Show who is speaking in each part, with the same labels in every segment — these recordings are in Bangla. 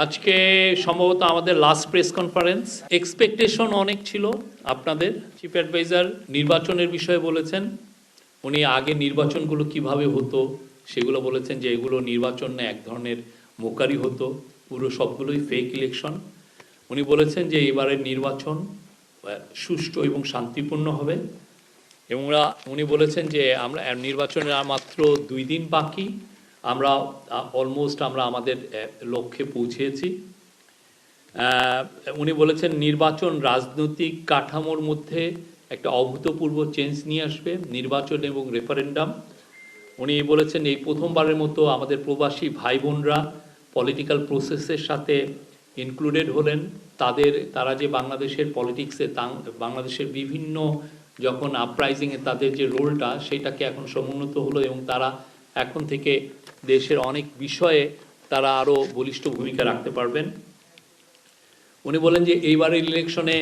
Speaker 1: আজকে সম্ভবত আমাদের লাস্ট প্রেস কনফারেন্স। এক্সপেকটেশন অনেক ছিল আপনাদের। চিফ অ্যাডভাইজার নির্বাচনের বিষয়ে বলেছেন, উনি আগে নির্বাচনগুলো কিভাবে হতো সেগুলো বলেছেন, যে এগুলো নির্বাচন এক ধরনের মোকারি হতো, পুরো সবগুলোই ফেক ইলেকশন। উনি বলেছেন যে এবারের নির্বাচন সুষ্ঠু এবং শান্তিপূর্ণ হবে, এবং উনি বলেছেন যে আমরা নির্বাচনের আর মাত্র 2 দিন বাকি, আমরা অলমোস্ট আমাদের লক্ষ্যে পৌঁছেছি। উনি বলেছেন নির্বাচন রাজনৈতিক কাঠামোর মধ্যে একটা অভূতপূর্ব চেঞ্জ নিয়ে আসবে, নির্বাচন এবং রেফারেন্ডাম। উনি বলেছেন এই প্রথমবারের মতো আমাদের প্রবাসী ভাই বোনরা পলিটিক্যাল প্রসেসের সাথে ইনক্লুডেড হলেন। তারা যে বাংলাদেশের পলিটিক্সে বাংলাদেশের বিভিন্ন যখন আপরাইজিংয়ে তাদের যে রোলটা সেটাকে এখন সমুন্নত হলো, এবং তারা এখন থেকে দেশের অনেক বিষয়ে তারা আরও বলিষ্ঠ ভূমিকা রাখতে পারবেন। উনি বলেন যে এইবারের ইলেকশনে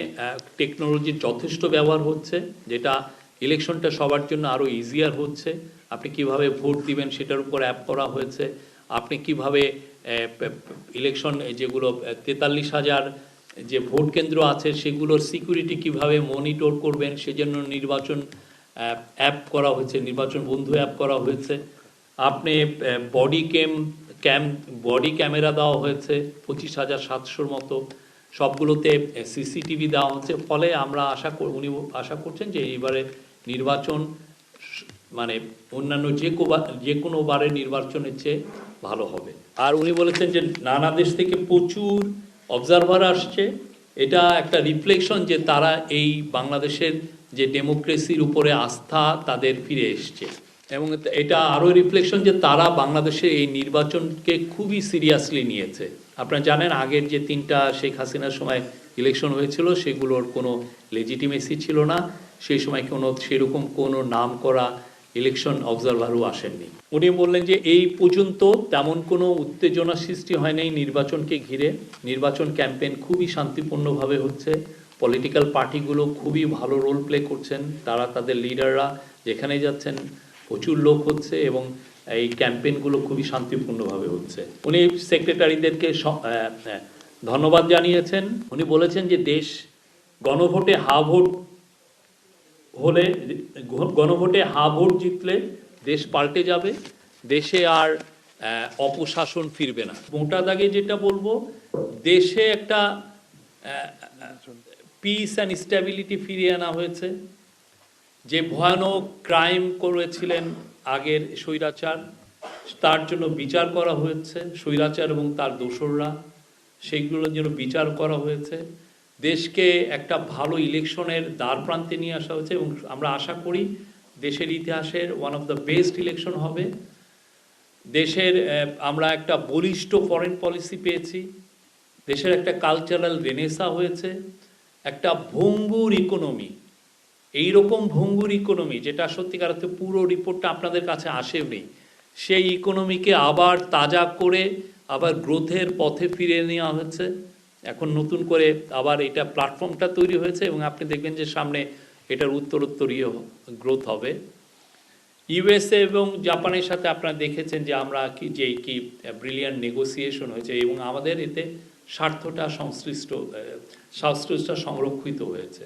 Speaker 1: টেকনোলজির যথেষ্ট ব্যবহার হচ্ছে, যেটা ইলেকশনটা সবার জন্য আরও ইজিয়ার হচ্ছে। আপনি কিভাবে ভোট দিবেন সেটার উপর অ্যাপ করা হয়েছে। আপনি কিভাবে ইলেকশন যেগুলো 43,000 যে ভোট কেন্দ্র আছে সেগুলোর সিকিউরিটি কিভাবে মনিটর করবেন সেজন্য নির্বাচন অ্যাপ করা হয়েছে, নির্বাচন বন্ধু অ্যাপ করা হয়েছে। আপনি বডি ক্যামেরা দেওয়া হয়েছে 25,700 মতো, সবগুলোতে সিসিটিভি দেওয়া হচ্ছে। ফলে উনি আশা করছেন যে এইবারে নির্বাচন মানে অন্যান্য যে কোনো বারের নির্বাচনের চেয়ে ভালো হবে। আর উনি বলেছেন যে নানা দেশ থেকে প্রচুর অবজারভার আসছে, এটা একটা রিফ্লেকশন যে তারা এই বাংলাদেশের যে ডেমোক্রেসির উপরে আস্থা তাদের ফিরে এসছে, এবং এটা আরও রিফ্লেকশন যে তারা বাংলাদেশের এই নির্বাচনকে খুবই সিরিয়াসলি নিয়েছে। আপনারা জানেন আগের যে 3টা শেখ হাসিনার সময় ইলেকশন হয়েছিল সেগুলোর কোনো লেজিটিমেসি ছিল না, সেই সময় সেরকম কোনো নাম করা ইলেকশন অবজারভারও আসেননি। উনি বললেন যে এই পর্যন্ত তেমন কোনো উত্তেজনা সৃষ্টি হয় নাই নির্বাচনকে ঘিরে। নির্বাচন ক্যাম্পেইন খুবই শান্তিপূর্ণভাবে হচ্ছে, পলিটিক্যাল পার্টিগুলো খুবই ভালো রোল প্লে করছেন, তারা তাদের লিডাররা যেখানে যাচ্ছেন প্রচুর লোক হচ্ছে, এবং এই ক্যাম্পেইনগুলো খুবই শান্তিপূর্ণভাবে হচ্ছে। উনি সেক্রেটারিদেরকে ধন্যবাদ জানিয়েছেন। উনি বলেছেন যে দেশ গণভোটে হা ভোট জিতলে দেশ পাল্টে যাবে, দেশে আর অপশাসন ফিরবে না। মোটা দাগে যেটা বলবো, দেশে একটা পিস অ্যান্ড স্ট্যাবিলিটি ফিরিয়ে আনা হয়েছে। যে ভয়ানক ক্রাইম করেছিলেন আগের স্বৈরাচার, তার জন্য বিচার করা হয়েছে, স্বৈরাচার এবং তার দোসররা, সেইগুলোর জন্য বিচার করা হয়েছে। দেশকে একটা ভালো ইলেকশনের দ্বার প্রান্তে নিয়ে আসা হয়েছে, এবং আমরা আশা করি দেশের ইতিহাসের one of the best election হবে। আমরা একটা বলিষ্ঠ ফরেন পলিসি পেয়েছি, দেশের একটা কালচারাল রেনেসা হয়েছে, একটা ভঙ্গুর ইকোনমি, এইরকম ভঙ্গুর ইকোনমি যেটা সত্যিকার অর্থে পুরো রিপোর্টটা আপনাদের কাছে আসেনি, সেই ইকোনমিকে আবার তাজা করে আবার গ্রোথের পথে ফিরে নেওয়া হয়েছে। এখন নতুন করে আবার এটা প্ল্যাটফর্মটা তৈরি হয়েছে, এবং আপনি দেখবেন যে সামনে এটার উত্তরোত্তরীয় গ্রোথ হবে। ইউএসএ এবং জাপানের সাথে আপনারা দেখেছেন যে আমরা কি ব্রিলিয়ান্ট নেগোসিয়েশন হয়েছে, এবং আমাদের এতে স্বার্থটা সংশ্লিষ্ট সংরক্ষিত হয়েছে।